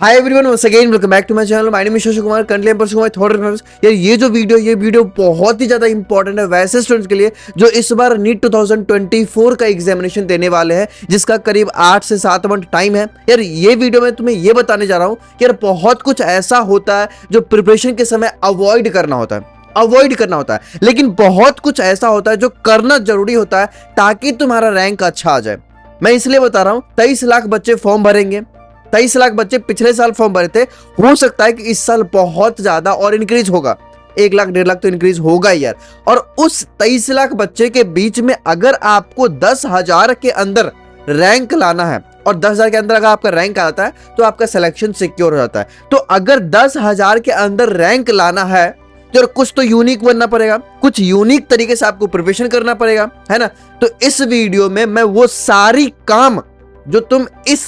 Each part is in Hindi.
Hi everyone, once again welcome back to my channel. My name is Shashi Kumar, currently एम्पर कुमार थॉट। यार ये जो वीडियो बहुत ही ज्यादा इंपॉर्टेंट है वैसे स्टूडेंट्स के लिए जो इस बार नीट 2024 का एग्जामिनेशन देने वाले हैं, जिसका करीब 8 से 7 मंथ टाइम है। यार ये वीडियो में तुम्हें ये बताने जा रहा हूँ कि यार बहुत कुछ ऐसा होता है जो प्रिपरेशन के समय अवॉइड करना होता है, लेकिन बहुत कुछ ऐसा होता है जो करना जरूरी होता है ताकि तुम्हारा रैंक अच्छा आ जाए। मैं इसलिए बता रहा हूँ, 23 लाख बच्चे फॉर्म भरेंगे। 23 लाख बच्चे पिछले साल फॉर्म भरे थे, हो सकता है कि इस साल बहुत ज्यादा और इंक्रीज होगा। 1 लाख 1.5 लाख तो इंक्रीज होगा यार। और उस 23 लाख बच्चे के बीच में अगर आपको 10,000 के अंदर रैंक लाना है और 10,000 के अंदर अगर आपका रैंक आता है तो आपका सिलेक्शन सिक्योर हो जाता है। तो अगर 10,000 के अंदर रैंक लाना है तो कुछ तो यूनिक बनना पड़ेगा, कुछ यूनिक तरीके से आपको प्रिपरेशन करना पड़ेगा, है ना। तो इस वीडियो में मैं वो सारी काम जो तुम इस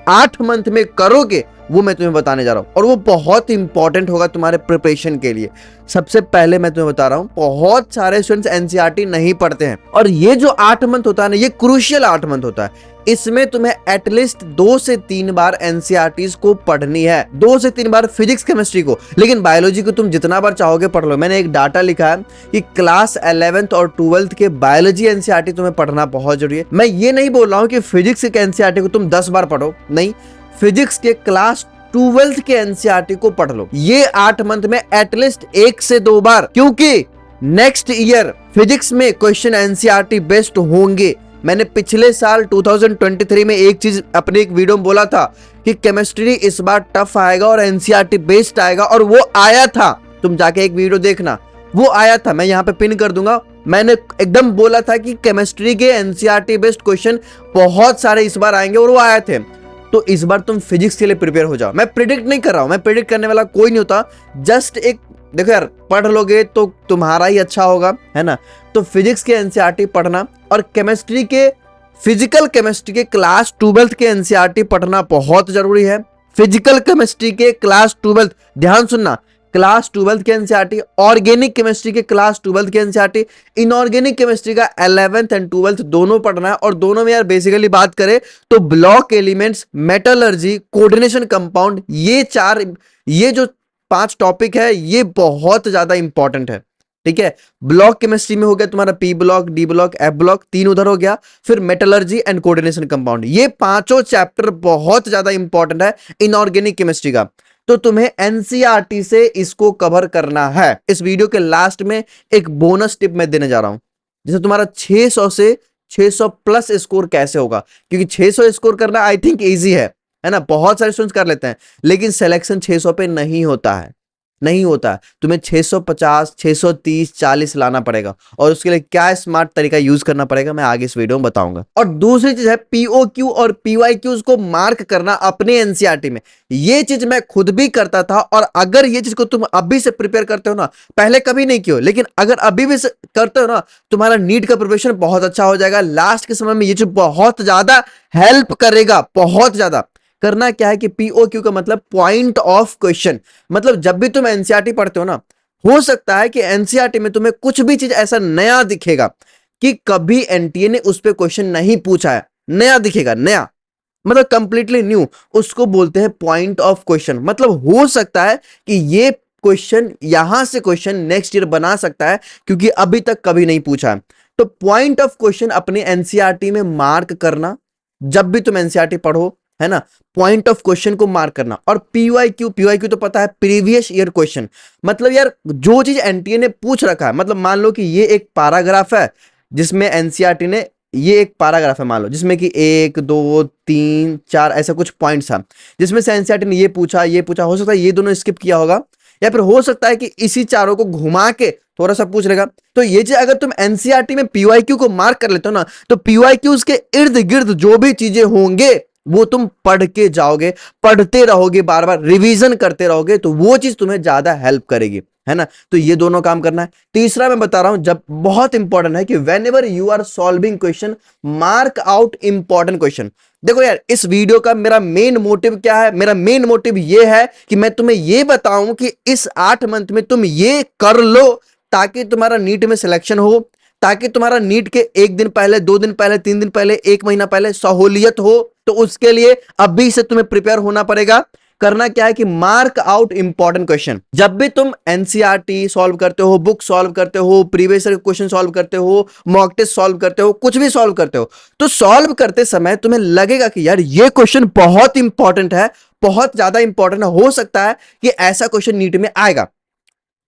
8 मंथ में करोगे वो मैं तुम्हें बताने जा रहा हूं, और वो बहुत इंपॉर्टेंट होगा तुम्हारे प्रिपरेशन के लिए। सबसे पहले मैं तुम्हें बता रहा हूं, बहुत सारे स्टूडेंट्स एनसीईआरटी नहीं पढ़ते हैं, और ये जो 8 मंथ होता है ना, ये क्रूशियल 8 मंथ होता है। इसमें तुम्हें एटलीस्ट 2 से 3 बार एनसीईआरटी को पढ़नी है, 2 से 3 बार फिजिक्स केमिस्ट्री को। लेकिन बायोलॉजी को तुम जितना बार चाहोगे पढ़ लो। मैंने एक डाटा लिखा है कि क्लास 11th और 12th के बायोलॉजी एनसीईआरटी तुम्हें पढ़ना बहुत जरूरी है। मैं ये नहीं बोल रहा हूँ कि फिजिक्स के एनसीईआरटी को तुम 10 बार पढ़ो, नहीं, फिजिक्स के क्लास 12th के एनसीईआरटी को पढ़ लो। ये 8 मंथ में एटलीस्ट 1 से 2 बार, क्योंकि नेक्स्ट ईयर फिजिक्स में क्वेश्चन एनसीईआरटी बेस्ड होंगे। मैंने पिछले साल 2023 में एक चीज अपने एक वीडियो में बोला था कि केमिस्ट्री इस बार टफ आएगा और एनसीईआरटी बेस्ड आएगा, और वो आया था। तुम जाके एक वीडियो देखना, वो आया था, मैं यहाँ पे पिन कर दूंगा। मैंने एकदम बोला था कि केमिस्ट्री के एनसीईआरटी बेस्ड क्वेश्चन बहुत सारे इस बार आएंगे, और वो आए थे। तो इस बार तुम फिजिक्स के लिए प्रिपेयर हो जाओ। मैं प्रिडिक्ट नहीं कर रहा हूं, मैं प्रिडिक्ट करने वाला कोई नहीं होता। जस्ट एक देखो यार, पढ़ लोगे तो तुम्हारा ही अच्छा होगा, है ना। तो फिजिक्स के एनसीईआरटी पढ़ना, और केमिस्ट्री के फिजिकल केमिस्ट्री के क्लास 12th के एनसीईआरटी पढ़ना बहुत जरूरी है। फिजिकल केमिस्ट्री के क्लास 12th, ध्यान सुनना, क्लास 12th के एनसीईआरटी, ऑर्गेनिक केमिस्ट्री के क्लास 12th के एनसीईआरटी, इनऑर्गेनिक केमिस्ट्री का 11th एंड 12th दोनों पढ़ना है। और दोनों में यार बेसिकली बात करें तो block elements, metallurgy, coordination compound, ये जो 5 टॉपिक है ये बहुत ज्यादा इंपॉर्टेंट है, ठीक है। ब्लॉक केमिस्ट्री में हो गया तुम्हारा P block, D block, F block, 3 उधर हो गया। फिर मेटलर्जी एंड कोऑर्डिनेशन कंपाउंड, ये पांचों चैप्टर बहुत ज्यादा इंपॉर्टेंट है इनऑर्गेनिक केमिस्ट्री का। तो तुम्हें एनसीईआरटी से इसको कवर करना है। इस वीडियो के लास्ट में एक बोनस टिप मैं देने जा रहा हूं, जैसे तुम्हारा 600 से 600 प्लस स्कोर कैसे होगा, क्योंकि 600 स्कोर करना आई थिंक इजी है ना, बहुत सारे स्टूडेंट्स कर लेते हैं, लेकिन सिलेक्शन 600 पे नहीं होता है। तुम्हें 650, 630, 40 लाना पड़ेगा, और उसके लिए क्या स्मार्ट तरीका यूज करना पड़ेगा मैं आगे इस वीडियो में बताऊंगा। और दूसरी चीज है पीओक्यू और पीवाईक्यूज को मार्क करना अपने एनसीईआरटी में। ये चीज मैं खुद भी करता था, और अगर ये चीज को तुम अभी से प्रिपेयर करते हो ना, पहले कभी नहीं किया, लेकिन अगर अभी भी करते हो ना, तुम्हारा नीट का प्रिपरेशन बहुत अच्छा हो जाएगा। लास्ट के समय में ये चीज बहुत ज्यादा हेल्प करेगा, बहुत ज्यादा। करना क्या है कि पीओक्यू का मतलब पॉइंट ऑफ क्वेश्चन, मतलब जब भी तुम एनसीईआरटी पढ़ते हो ना, हो सकता है कि एनसीईआरटी में तुम्हें कुछ भी चीज ऐसा नया दिखेगा कि कभी एनटीए ने उस पर क्वेश्चन नहीं पूछा है, नया दिखेगा, नया मतलब कंप्लीटली न्यू, उसको बोलते हैं पॉइंट ऑफ क्वेश्चन। मतलब हो सकता है कि ये क्वेश्चन, यहां से क्वेश्चन नेक्स्ट ईयर बना सकता है, क्योंकि अभी तक कभी नहीं पूछा है। तो पॉइंट ऑफ क्वेश्चन अपने एनसीईआरटी में मार्क करना, जब भी तुम एनसीईआरटी पढ़ो, है ना, पॉइंट ऑफ क्वेश्चन को मार्क करना। और पीवाईक्यू तो पता है, प्रीवियस ईयर क्वेश्चन, मतलब यार जो चीज एनटीए ने पूछ रखा है, मतलब मान लो कि ये एक पैराग्राफ है जिसमें एनसीईआरटी ने, ये एक पैराग्राफ है मान लो, जिसमें कि 1 2 3 4 ऐसा कुछ पॉइंट्स है, जिसमें से एनसीईआरटी ने ये पूछा, हो सकता है ये दोनों स्किप किया होगा, या फिर हो सकता है कि इसी चारों को घुमा के थोड़ा सा पूछ लेगा। तो ये चीज अगर तुम एनसीईआरटी में पीवाईक्यू को मार्क कर लेते हो ना, तो पीवाईक्यूज के इर्द गिर्द जो भी चीजें होंगे वो तुम पढ़ के जाओगे, पढ़ते रहोगे, बार बार रिवीजन करते रहोगे, तो वो चीज तुम्हें ज्यादा हेल्प करेगी, है ना। तो ये दोनों काम करना है। तीसरा मैं बता रहा हूं, जब बहुत इंपॉर्टेंट है कि whenever you are solving question, mark out important question. देखो यार, इस वीडियो का मेरा मेन मोटिव क्या है? मेरा मेन मोटिव ये है कि मैं तुम्हें ये बताऊं कि इस 8 मंथ में तुम ये कर लो ताकि तुम्हारा नीट में सिलेक्शन हो, ताकि तुम्हारा नीट के 1 दिन पहले, 2 दिन पहले, 3 दिन पहले, 1 महीना पहले सहूलियत हो। तो उसके लिए अभी से तुम्हें प्रिपेयर होना पड़ेगा। करना क्या है कि मार्क आउट इंपॉर्टेंट क्वेश्चन। जब भी तुम एनसीईआरटी सॉल्व करते हो, बुक सॉल्व करते हो, प्रीवियस ईयर क्वेश्चन सॉल्व करते हो, मॉक टेस्ट सॉल्व करते हो, कुछ भी सॉल्व करते हो, तो सॉल्व करते समय तुम्हें लगेगा कि यार ये क्वेश्चन बहुत इंपॉर्टेंट है, बहुत ज्यादा इंपॉर्टेंट हो सकता है कि ऐसा क्वेश्चन नीट में आएगा,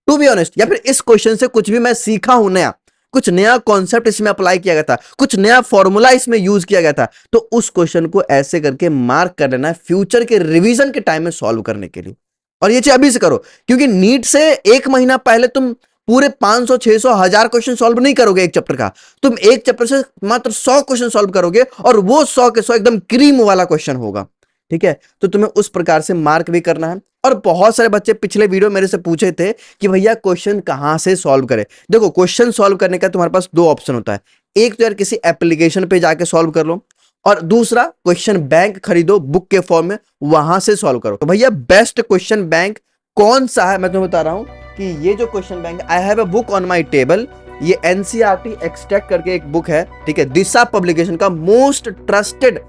टू बी ऑनेस्ट, या फिर इस क्वेश्चन से कुछ भी मैं सीखा हूं नया, कुछ नया कॉन्सेप्ट इसमें अप्लाई किया गया था, कुछ नया फॉर्मूला इसमें यूज किया गया था, तो उस क्वेश्चन को ऐसे करके मार्क कर लेना है फ्यूचर के रिवीजन के टाइम में सॉल्व करने के लिए। और ये चीज अभी से करो, क्योंकि नीट से एक महीना पहले तुम पूरे 500 600 1000 क्वेश्चन सॉल्व नहीं करोगे एक चैप्टर का, तुम एक चैप्टर से मात्र 100 क्वेश्चन सॉल्व करोगे, और वो 100 के 100 एकदम क्रीम वाला क्वेश्चन होगा। ठीक है, तो तुम्हें उस प्रकार से मार्क भी करना है। और बहुत सारे बच्चे पिछले वीडियो मेरे से पूछे थे कि भैया क्वेश्चन कहां से सॉल्व करें। देखो, क्वेश्चन सॉल्व करने का तुम्हारे पास दो ऑप्शन होता है, एक तो यार किसी एप्लीकेशन पे जाके सॉल्व कर लो, और दूसरा क्वेश्चन बैंक खरीदो बुक के फॉर्म में, वहां से सॉल्व करो। तो भैया बेस्ट क्वेश्चन बैंक कौन सा है, मैं तुम्हें बता रहा हूं कि ये जो question bank, I have a book on my table, ये एनसीईआरटी एक्सट्रैक्ट करके एक बुक है, ठीक है, दिशा पब्लिकेशन का मोस्ट ट्रस्टेड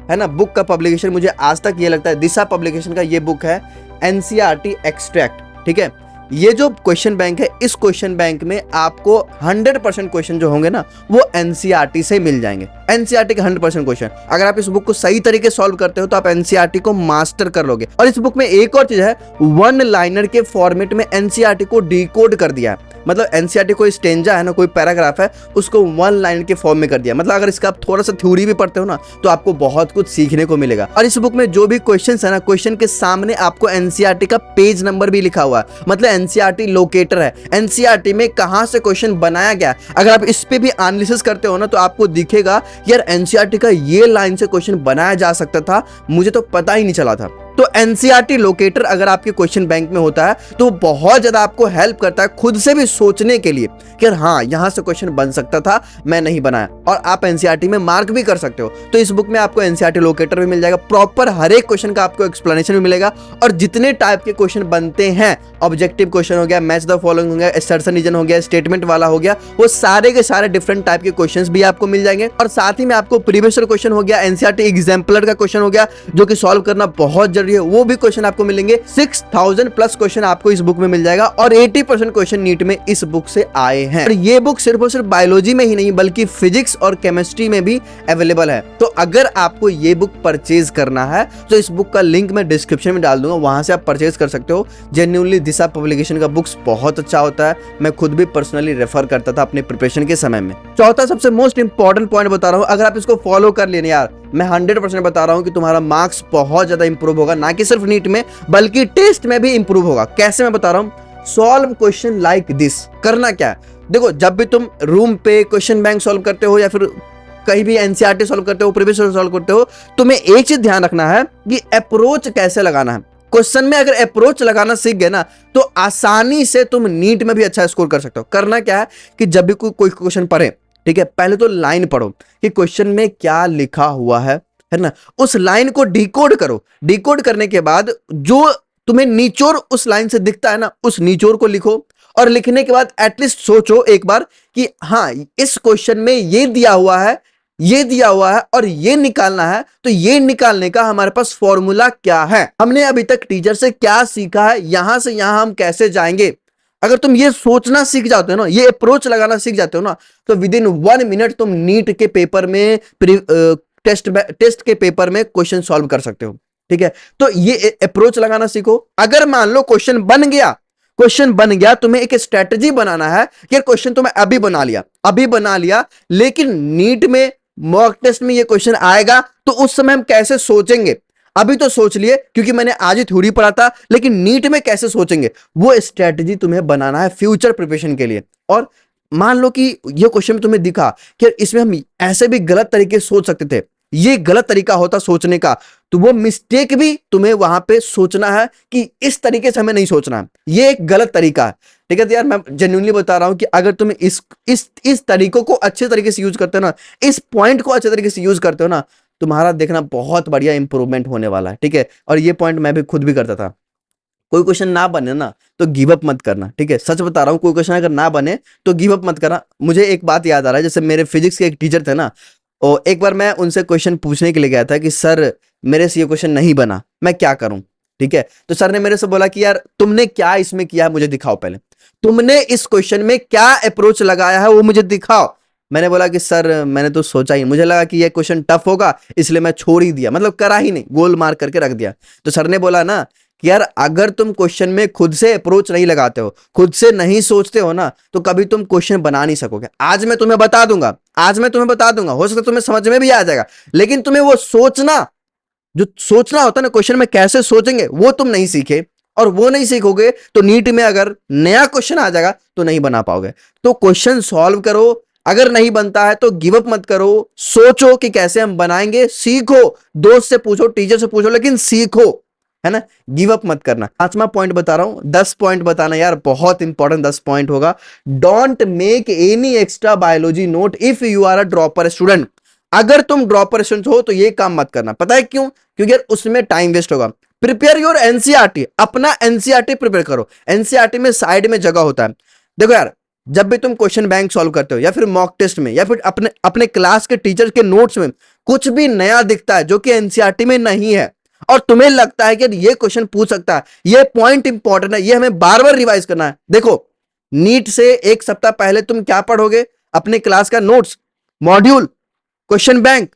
है ना बुक का पब्लिकेशन, मुझे आज तक ये लगता है दिशा पब्लिकेशन का ये बुक है एनसीईआरटी एक्सट्रैक्ट। ठीक है, ये जो क्वेश्चन बैंक है, इस क्वेश्चन बैंक में आपको 100% क्वेश्चन जो होंगे ना वो एनसीईआरटी से मिल जाएंगे, एनसीईआरटी के 100% क्वेश्चन। अगर आप इस बुक को सही तरीके से सॉल्व करते हो तो आप एनसीईआरटी को मास्टर कर लोगे। और इस बुक में एक और चीज है, वन लाइनर के फॉर्मेट में एनसीईआरटी को डिकोड कर दिया है, मतलब एनसीईआरटी कोई स्टेंजा है ना, कोई पैराग्राफ है, उसको वन लाइन के फॉर्म में कर दिया। मतलब अगर इसका आप थोड़ा सा थ्योरी भी पढ़ते हो ना तो आपको बहुत कुछ सीखने को मिलेगा। और इस बुक में जो भी क्वेश्चंस है ना, क्वेश्चन के सामने आपको एनसीईआरटी का पेज नंबर भी लिखा हुआ है, मतलब एनसीईआरटी लोकेटर है, एनसीईआरटी में कहां से क्वेश्चन बनाया गया। अगर आप इस पे भी एनालिसिस करते हो ना तो आपको दिखेगा यार एनसीईआरटी का ये लाइन से क्वेश्चन बनाया जा सकता था, मुझे तो पता ही नहीं चला था। तो एनसीईआरटी लोकेटर अगर आपके क्वेश्चन बैंक में होता है तो बहुत ज्यादा आपको हेल्प करता है खुद से भी सोचने के लिए कि हाँ यहां से क्वेश्चन बन सकता था, मैं नहीं बनाया, और आप एनसीईआरटी में मार्क भी कर सकते हो। तो इस बुक में आपको एनसीईआरटी लोकेटर भी मिल जाएगा, प्रॉपर हर एक क्वेश्चन का आपको एक्सप्लेनेशन भी मिलेगा, और जितने टाइप के क्वेश्चन बनते हैं, ऑब्जेक्टिव क्वेश्चन हो गया, मैच द फॉलोइंग हो गया, असर्शन रीजन हो गया, स्टेटमेंट वाला हो गया, वो सारे के सारे डिफरेंट टाइप के क्वेश्चंस भी आपको मिल जाएंगे। और साथ ही में आपको प्रीवियस ईयर क्वेश्चन हो गया, एनसीईआरटी एग्जाम्पलर का क्वेश्चन हो गया जो कि सॉल्व करना बहुत जरूरी है, वो भी क्वेश्चन आपको मिलेंगे। 6000 प्लस क्वेश्चन आपको इस बुक में मिल जाएगा, और 80% क्वेश्चन नीट में इस बुक से आए हैं। और ये बुक सिर्फ और सिर्फ बायोलॉजी में ही नहीं बल्कि फिजिक्स और केमिस्ट्री में भी अवेलेबल है। तो अगर आपको ये बुक परचेज करना है तो इस बुक का लिंक मैं डिस्क्रिप्शन में डाल दूंगा, वहां से आप परचेज कर सकते हो। जेन्युइनली दिशा पब्लिकेशन का बुक्स बहुत अच्छा होता है, मैं खुद भी पर्सनली रेफर करता था अपने प्रिपरेशन के समय में। चौथा सबसे मोस्ट इंपॉर्टेंट पॉइंट बता रहा हूं, अगर आप इसको फॉलो कर लेना यार, मैं 100% बता रहा हूं कि तुम्हारा मार्क्स बहुत ज्यादा इंप्रूव होगा, ना कि सिर्फ नीट में बल्कि टेस्ट में भी इंप्रूव होगा। कैसे, मैं बता रहा हूं, सॉल्व क्वेश्चन लाइक दिस। करना क्या है, देखो जब भी तुम रूम पे क्वेश्चन बैंक सॉल्व करते हो या फिर कहीं भी एनसीईआरटी सॉल्व करते हो, प्रीवियस ईयर सॉल्व करते हो, तुम्हें एक चीज ध्यान रखना है कि अप्रोच कैसे लगाना है। क्वेश्चन में अगर अप्रोच लगाना सीख गए ना तो आसानी से तुम नीट में भी अच्छा स्कोर कर सकते हो। करना क्या है कि जब भी कोई क्वेश्चन पढ़े, ठीक है, पहले तो लाइन पढ़ो कि क्वेश्चन में क्या लिखा हुआ है ना, उस लाइन को डिकोड करो। डिकोड करने के बाद जो तुम्हें निचोड़ उस लाइन से दिखता है ना, उस निचोड़ को लिखो, और लिखने के बाद एटलीस्ट सोचो एक बार कि हाँ इस क्वेश्चन में ये दिया हुआ है, ये दिया हुआ है और ये निकालना है, तो ये निकालने का हमारे पास फॉर्मूला क्या है, हमने अभी तक टीचर से क्या सीखा है, यहां से यहां हम कैसे जाएंगे। अगर तुम ये सोचना सीख जाते हो ना, ये अप्रोच लगाना सीख जाते हो ना, तो विद इन 1 मिनट तुम नीट के पेपर में टेस्ट के पेपर में क्वेश्चन सॉल्व कर सकते हो। ठीक है, तो ये अप्रोच लगाना सीखो। अगर मान लो क्वेश्चन बन गया, तुम्हें एक स्ट्रेटजी बनाना है कि क्वेश्चन तुम्हें अभी बना लिया, लेकिन नीट में मॉक टेस्ट में ये क्वेश्चन आएगा तो उस समय हम कैसे सोचेंगे। अभी तो सोच लिए क्योंकि मैंने आज ही थ्योरी पढ़ा था, लेकिन नीट में कैसे सोचेंगे, वो स्ट्रेटजी तुम्हें बनाना है फ्यूचर प्रिपरेशन के लिए। और मान लो कि ये क्वेश्चन तुम्हें दिखा कि इसमें हम ऐसे भी गलत तरीके से सोच सकते थे, ये गलत तरीका होता सोचने का, तो वो मिस्टेक भी तुम्हें वहां पे सोचना है कि इस तरीके से हमें नहीं सोचना है, ये एक गलत तरीका है। ठीक है, तो यार मैं जेन्युइनली बता रहा हूं कि अगर तुम इस तरीकों को अच्छे तरीके से यूज करते हो ना, इस पॉइंट को अच्छे तरीके से यूज करते हो ना, तुम्हारा देखना बहुत बढ़िया इंप्रूवमेंट होने वाला है। ठीक है, और ये पॉइंट मैं भी खुद भी करता था। कोई क्वेश्चन ना बने ना तो गिव अप मत करना। ठीक है, सच बता रहा हूं, कोई क्वेश्चन अगर ना बने तो गिव अप मत करना। मुझे एक बात याद आ रहा है, जैसे मेरे फिजिक्स के एक टीचर थे ना, और एक बार मैं उनसे क्वेश्चन पूछने के लिए गया था कि सर मेरे से ये क्वेश्चन नहीं बना, मैं क्या करूं। ठीक है, तो सर ने मेरे से बोला कि यार तुमने क्या इसमें किया है मुझे दिखाओ, पहले तुमने इस क्वेश्चन में क्या अप्रोच लगाया है वो मुझे दिखाओ। मैंने बोला कि सर मैंने तो सोचा ही, मुझे लगा कि ये क्वेश्चन टफ होगा इसलिए मैं छोड़ ही दिया, मतलब करा ही नहीं, गोल मार करके रख दिया। तो सर ने बोला ना कि यार अगर तुम क्वेश्चन में खुद से अप्रोच नहीं लगाते हो, खुद से नहीं सोचते हो ना, तो कभी तुम क्वेश्चन बना नहीं सकोगे। आज मैं तुम्हें बता दूंगा, आज मैं तुम्हें बता दूंगा, हो सकता है तुम्हें समझ में भी आ जाएगा, लेकिन तुम्हें वो सोचना, जो सोचना होता है ना क्वेश्चन में कैसे सोचेंगे, वो तुम नहीं सीखे, और वो नहीं सीखोगे तो नीट में अगर नया क्वेश्चन आ जाएगा तो नहीं बना पाओगे। तो क्वेश्चन सॉल्व करो, अगर नहीं बनता है तो गिव अप मत करो, सोचो कि कैसे हम बनाएंगे, सीखो, दोस्त से पूछो, टीचर से पूछो, लेकिन सीखो, है ना, गिव अप मत करना। 5वां पॉइंट बता रहा हूं, 10 पॉइंट बताना यार, बहुत इंपॉर्टेंट 10 पॉइंट होगा। Don't make any extra biology note if you are a dropper student. अगर तुम ड्रॉपर स्टूडेंट हो तो ये काम मत करना, पता है क्यों? क्योंकि यार उसमें टाइम वेस्ट होगा। प्रिपेयर योर एनसीईआरटी, अपना एनसीईआरटी प्रिपेयर करो। एनसीईआरटी में साइड में जगह होता है, देखो यार, जब भी तुम क्वेश्चन बैंक सॉल्व करते हो या फिर मॉक टेस्ट में या फिर अपने अपने क्लास के टीचर के नोट्स में कुछ भी नया दिखता है जो कि एनसीईआरटी में नहीं है, और तुम्हें लगता है कि ये क्वेश्चन पूछ सकता है, ये पॉइंट इंपॉर्टेंट है, ये हमें बार बार रिवाइज करना है। देखो, नीट से एक सप्ताह पहले तुम क्या पढ़ोगे? अपने क्लास का notes, module, question bank,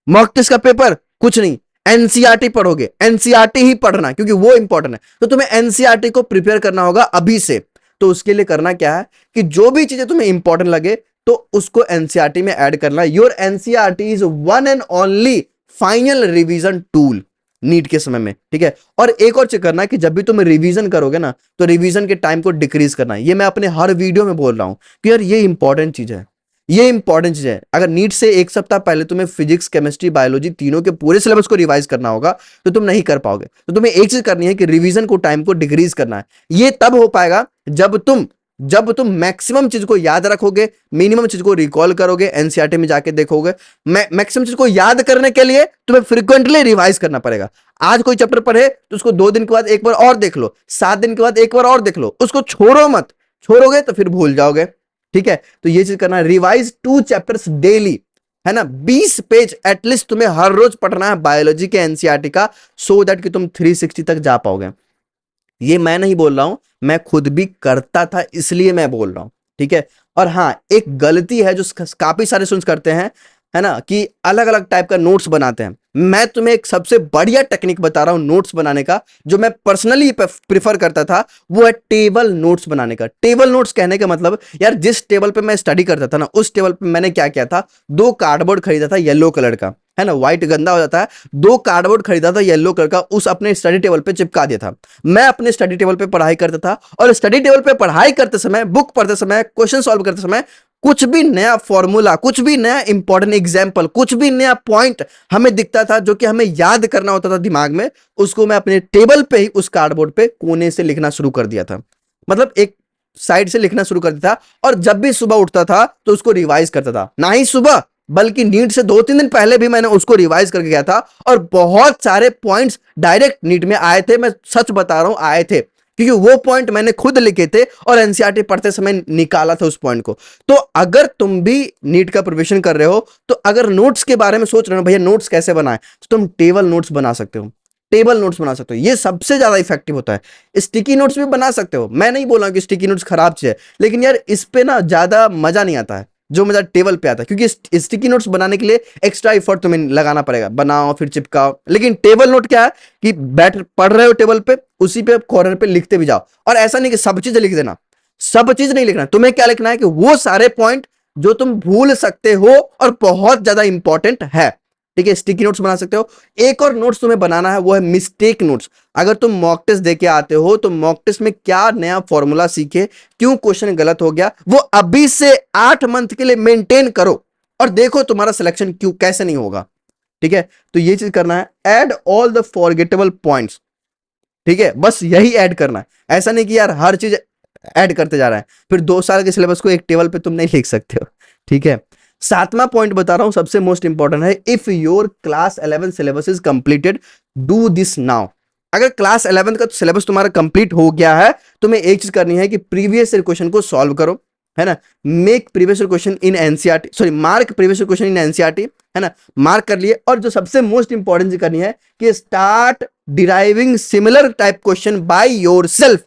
mock test का पेपर, कुछ नहीं, एनसीईआरटी पढ़ोगे। एनसीईआरटी ही पढ़ना, क्योंकि वो इंपॉर्टेंट है। तो तुम्हें एनसीईआरटी को प्रिपेयर करना होगा अभी से। तो उसके लिए करना क्या है कि जो भी चीजें तुम्हें इंपॉर्टेंट लगे तो उसको एनसीईआरटी में ऐड करना। Your NCERT is one and only final revision tool NEET के समय में, ठीक है। और एक और चीज करना कि जब भी तुम रिवीजन करोगे ना, तो रिवीजन के टाइम को डिक्रीज करना है। ये मैं अपने हर वीडियो में बोल रहा हूं कि यार ये इंपॉर्टेंट चीज है, ये इंपॉर्टेंट चीज है। अगर नीट से एक सप्ताह पहले तुम्हें फिजिक्स, केमिस्ट्री, बायोलॉजी तीनों के पूरे सिलेबस को रिवाइज करना होगा तो तुम नहीं कर पाओगे। तो तुम्हें एक चीज करनी है कि रिवीजन को, टाइम को डिक्रीज करना है। ये तब हो पाएगा जब तुम मैक्सिमम चीज को याद रखोगे, मिनिमम चीज को रिकॉल करोगे, एनसीईआरटी में जाके देखोगे। मैक्सिमम चीज को याद करने के लिए तुम्हें फ्रीक्वेंटली रिवाइज करना पड़ेगा। आज कोई चैप्टर पढ़े तो उसको 2 दिन के बाद एक बार और देख लो, 7 दिन के बाद एक बार और देख लो, उसको छोड़ो मत। छोड़ोगे तो फिर भूल जाओगे, ठीक है। तो ये चीज करना है, रिवाइज 2 चैप्टर्स डेली, है ना। 20 पेज एटलीस्ट तुम्हें हर रोज पढ़ना है बायोलॉजी के एनसीईआरटी का, सो दैट कि तुम 360 तक जा पाओगे। ये मैं नहीं बोल रहा हूं, मैं खुद भी करता था इसलिए मैं बोल रहा हूं, ठीक है। और हाँ, एक गलती है जो काफी सारे स्टूडेंट्स करते हैं, है ना, कि अलग अलग टाइप का नोट्स बनाते हैं। मैं तुम्हें एक सबसे बढ़िया टेक्निक बता रहा हूं नोट्स बनाने का, जो मैं पर्सनली प्रिफर करता था, वो है टेबल नोट्स बनाने का। टेबल नोट्स कहने का मतलब, यार जिस टेबल पे मैं स्टडी करता था ना, उस टेबल पे मैंने क्या किया था, 2 कार्डबोर्ड खरीदा था येलो कलर का, है ना, व्हाइट गंदा हो जाता है, 2 कार्डबोर्ड खरीदा था येलो कलर का, उस अपने स्टडी टेबल पे चिपका दिया था। मैं अपने स्टडी टेबल पे पढ़ाई करता था, और स्टडी टेबल पे पढ़ाई करते समय, बुक पढ़ते समय, क्वेश्चन सॉल्व करते समय, कुछ भी नया फॉर्मूला, कुछ भी नया इंपॉर्टेंट एग्जाम्पल, कुछ भी नया पॉइंट हमें दिखता था जो कि हमें याद करना होता था दिमाग में, उसको मैं अपने टेबल पे ही उस कार्डबोर्ड पे कोने से लिखना शुरू कर दिया था। मतलब एक साइड से लिखना शुरू कर दिया था, और जब भी सुबह उठता था तो उसको रिवाइज करता था। ना ही सुबह, बल्कि नीट से 2-3 दिन पहले भी मैंने उसको रिवाइज करके गया था, और बहुत सारे पॉइंट्स डायरेक्ट नीट में आए थे। मैं सच बता रहा हूं, आए थे, क्योंकि वो पॉइंट मैंने खुद लिखे थे और एनसीईआरटी पढ़ते समय निकाला था उस पॉइंट को। तो अगर तुम भी नीट का प्रिपरेशन कर रहे हो, तो अगर नोट्स के बारे में सोच रहे हो भैया नोट्स कैसे बनाएं, तो तुम टेबल नोट्स बना सकते हो। टेबल नोट्स बना सकते हो, ये सबसे ज्यादा इफेक्टिव होता है। स्टिकी नोट्स भी बना सकते हो, मैं नहीं बोल रहा कि स्टिकी नोट्स खराब चीज है, लेकिन यार इस पे ना ज्यादा मजा नहीं आता है जो मजा टेबल पे आता है, क्योंकि स्टिकी नोट्स बनाने के लिए एक्स्ट्रा एफर्ट तुम्हें लगाना पड़ेगा, बनाओ फिर चिपकाओ। लेकिन टेबल नोट क्या है कि बैठ पढ़ रहे हो टेबल पे, उसी पे कॉर्नर पे लिखते भी जाओ। और ऐसा नहीं कि सब चीज लिख देना, सब चीज नहीं लिखना, तुम्हें क्या लिखना है कि वो सारे पॉइंट जो तुम भूल सकते हो और बहुत ज्यादा इंपॉर्टेंट है, ठीक है। स्टिकी नोट्स बना सकते हो। एक और नोट्स तुम्हें बनाना है, वो है मिस्टेक नोट्स। अगर तुम मॉक टेस्ट देके आते हो तो मॉक टेस्ट में क्या नया फॉर्मूला सीखे, क्यों क्वेश्चन गलत हो गया, वो अभी से 8 मंथ के लिए मेंटेन करो, और देखो तुम्हारा सिलेक्शन क्यों कैसे नहीं होगा, ठीक है। तो ये चीज करना है, add all the forgettable points, ठीक है, बस यही ऐड करना है। ऐसा नहीं कि यार हर चीज ऐड करते जा रहा है, फिर 2 साल के सिलेबस को एक टेबल पे तुम नहीं लिख सकते हो, ठीक है। 7वां पॉइंट बता रहा हूं, सबसे मोस्ट इंपॉर्टेंट है, if your class 11 syllabus is completed do this now. अगर क्लास 11 का सिलेबस तुम्हारा कंप्लीट हो गया है, तुम्हें एक चीज करनी है कि प्रीवियस ईयर क्वेश्चन को सॉल्व करो, है ना। Make previous year question in NCERT, sorry mark previous year question in NCERT, है ना, मार्क कर लिए। और जो सबसे मोस्ट इंपॉर्टेंट चीज करनी है कि start deriving similar type question by yourself.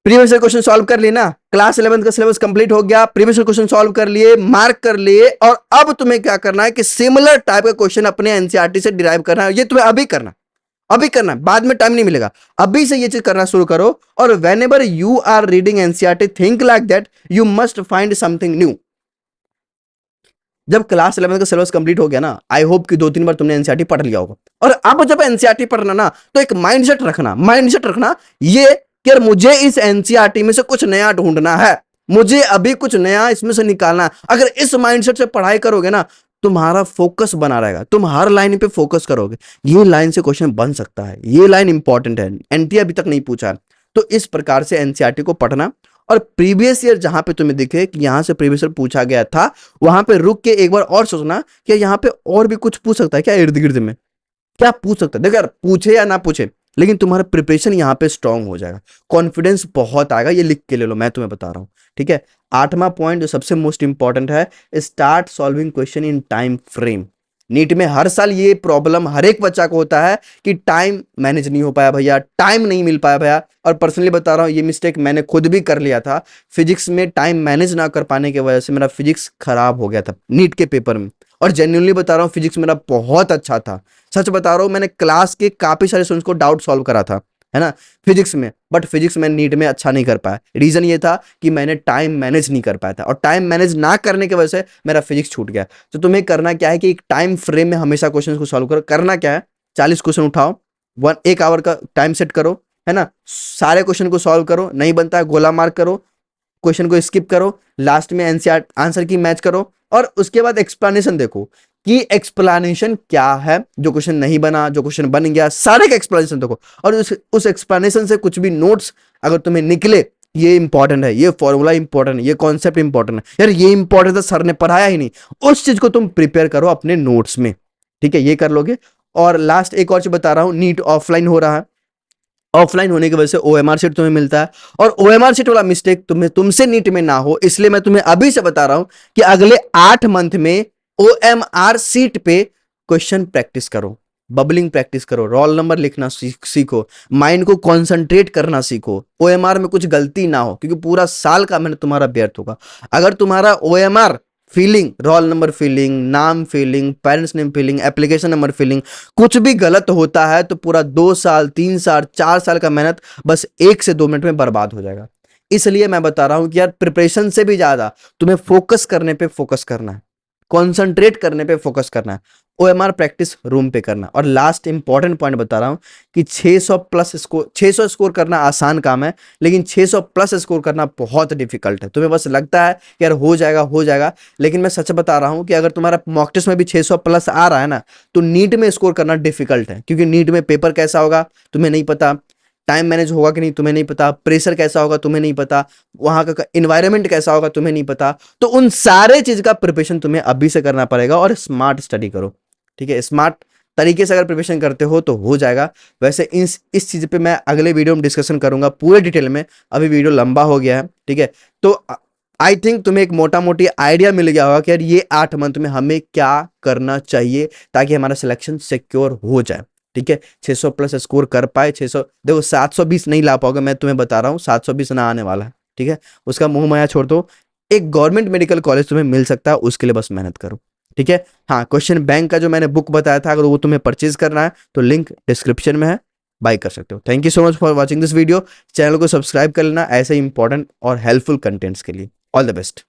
Previous question solve कर लिए ना, क्लास 11 का सिलेबस कंप्लीट हो गया, प्रीवियस क्वेश्चन सॉल्व कर लिए, मार्क कर लिए, और अब तुम्हें क्या करना है कि सिमिलर टाइप का क्वेश्चन अपने एनसीईआरटी से डिराइव करना है। ये तुम्हें अभी करना, अभी करना, बाद में टाइम नहीं मिलेगा, अभी से ये चीज करना शुरू करो। और whenever you are reading NCERT think like that you must find something new. जब क्लास 11 का सिलेबस कंप्लीट हो गया ना, आई होप कि 2-3 बार तुमने एनसीईआरटी पढ़ लिया होगा, और अब जब एनसीईआरटी पढ़ना ना, तो एक माइंडसेट रखना, माइंडसेट रखना ये कि यार मुझे इस एनसीईआरटी में से कुछ नया ढूंढना है, मुझे अभी कुछ नया इसमें से निकालना है। अगर इस माइंडसेट से पढ़ाई करोगे ना, तुम्हारा फोकस बना रहेगा, तुम हर लाइन पे फोकस करोगे। ये लाइन से क्वेश्चन बन सकता है, ये लाइन इंपॉर्टेंट है, एनटीए अभी तक नहीं पूछा है। तो इस प्रकार से एनसीईआरटी को पढ़ना, और प्रीवियस ईयर जहां पे तुम्हें दिखे कि यहां से प्रीवियस ईयर पूछा गया था, वहां पे रुक के एक बार और सोचना कि यहां पे और भी कुछ पूछ सकता है क्या, इर्द गिर्द में क्या पूछ सकता है। देखो यार, पूछे या ना पूछे, लेकिन तुम्हारा प्रिपरेशन यहां पे स्ट्रांग हो जाएगा, कॉन्फिडेंस बहुत आएगा। ये लिख के ले लो, मैं तुम्हें बता रहा हूं, ठीक है। 8वां पॉइंट जो सबसे मोस्ट इंपॉर्टेंट है, start solving question in time frame. NEET में हर साल ये प्रॉब्लम हर एक बच्चा को होता है कि टाइम मैनेज नहीं हो पाया भैया, टाइम नहीं मिल पाया भैया। और पर्सनली बता रहा हूं, ये मिस्टेक मैंने खुद भी कर लिया था। फिजिक्स में टाइम मैनेज ना कर पाने की वजह से मेरा फिजिक्स खराब हो गया था नीट के पेपर में। और जेन्युइनली बता रहा हूँ, फिजिक्स मेरा बहुत अच्छा था, सच बता रहा हूँ। मैंने क्लास के काफी सारे स्टूडेंट्स को डाउट सॉल्व करा था, है ना, फिजिक्स में। बट फिजिक्स में नीट में अच्छा नहीं कर पाया। रीजन ये था कि मैंने टाइम मैनेज नहीं कर पाया था, और टाइम मैनेज ना करने की वजह से मेरा फिजिक्स छूट गया। तो तुम्हें करना क्या है कि एक टाइम फ्रेम में हमेशा क्वेश्चन को सॉल्व करो। करना क्या है, 40 क्वेश्चन उठाओ, 1 आवर का टाइम सेट करो, है ना, सारे क्वेश्चन को सॉल्व करो, नहीं बनता है गोला मार्क करो, क्वेश्चन को स्किप करो, लास्ट में एनसीईआर आंसर की मैच करो, और उसके बाद एक्सप्लेनेशन देखो कि एक्सप्लेनेशन क्या है। जो क्वेश्चन नहीं बना, जो क्वेश्चन बन गया, सारे का एक्सप्लेनेशन देखो, और उस एक्सप्लेनेशन से कुछ भी नोट्स अगर तुम्हें निकले, ये इंपॉर्टेंट है, ये फॉर्मूला इंपॉर्टेंट है, ये कॉन्सेप्ट इंपॉर्टेंट है, यार ये इंपॉर्टेंट है, सर ने पढ़ाया ही नहीं, उस चीज को तुम प्रिपेयर करो अपने नोट्स में, ठीक है, ये कर लोगे। और लास्ट एक और चीज बता रहा हूं, नीट ऑफलाइन हो रहा है, ऑफलाइन होने की वजह से ओएमआर सीट तुम्हें मिलता है, और ओएमआर सीट वाला मिस्टेक तुमसे नीट में ना हो, इसलिए मैं तुम्हें अभी से बता रहा हूं कि अगले 8 मंथ में ओएमआर सीट पे क्वेश्चन प्रैक्टिस करो, बबलिंग प्रैक्टिस करो, रोल नंबर लिखना सीखो, माइंड को कॉन्सेंट्रेट करना सीखो, ओएमआर में कुछ गलती ना हो, क्योंकि पूरा साल का मेहनत तुम्हारा व्यर्थ होगा। अगर तुम्हारा OMR filling, roll number filling, नाम filling, parents name filling, application number filling, कुछ भी गलत होता है तो पूरा 2 साल, 3 साल, 4 साल का मेहनत बस 1 से 2 मिनट में बर्बाद हो जाएगा। इसलिए मैं बता रहा हूं कि यार प्रिपरेशन से भी ज्यादा तुम्हें फोकस करने पे फोकस करना है, कॉन्सेंट्रेट करने पे फोकस करना है, ओएमआर प्रैक्टिस रूम पे करना। और लास्ट इंपॉर्टेंट पॉइंट बता रहा हूं कि 600 प्लस स्कोर, 600 स्कोर करना आसान काम है, लेकिन 600 प्लस स्कोर करना बहुत डिफिकल्ट है। तुम्हें बस लगता है कि यार हो जाएगा हो जाएगा, लेकिन मैं सच बता रहा हूं कि अगर तुम्हारा मॉक टेस्ट में भी 600 प्लस आ रहा है ना, तो नीट में स्कोर करना डिफिकल्ट है, क्योंकि नीट में पेपर कैसा होगा तुम्हें नहीं पता, टाइम मैनेज होगा कि नहीं तुम्हें नहीं पता, प्रेशर कैसा होगा तुम्हें नहीं पता, वहां का एनवायरनमेंट कैसा होगा तुम्हें नहीं पता। तो उन सारे चीज का प्रिपरेशन तुम्हें अभी से करना पड़ेगा, और स्मार्ट स्टडी करो, ठीक है। स्मार्ट तरीके से अगर प्रिपरेशन करते हो तो हो जाएगा। वैसे इस चीज पे मैं अगले वीडियो में डिस्कशन करूंगा पूरे डिटेल में, अभी वीडियो लंबा हो गया है, ठीक है। तो आई थिंक तुम्हें एक मोटा मोटी आइडिया मिल गया होगा कि यार ये 8 मंथ में हमें क्या करना चाहिए ताकि हमारा सिलेक्शन सिक्योर हो जाए, ठीक है। 600 प्लस स्कोर कर पाए, 600 देखो 720 नहीं ला पाओगे, मैं तुम्हें बता रहा हूँ 720 ना आने वाला है, ठीक है। उसका मुंह माया छोड़ दो, एक गवर्नमेंट मेडिकल कॉलेज तुम्हें मिल सकता है, उसके लिए बस मेहनत करो, ठीक है। हाँ, क्वेश्चन बैंक का जो मैंने बुक बताया था, अगर वो तुम्हें परचेज करना है तो लिंक डिस्क्रिप्शन में है, बाय कर सकते हो। Thank you so much for watching this video. Channel को सब्सक्राइब कर लेना ऐसे इंपॉर्टेंट और हेल्पफुल कंटेंट्स के लिए। All the best.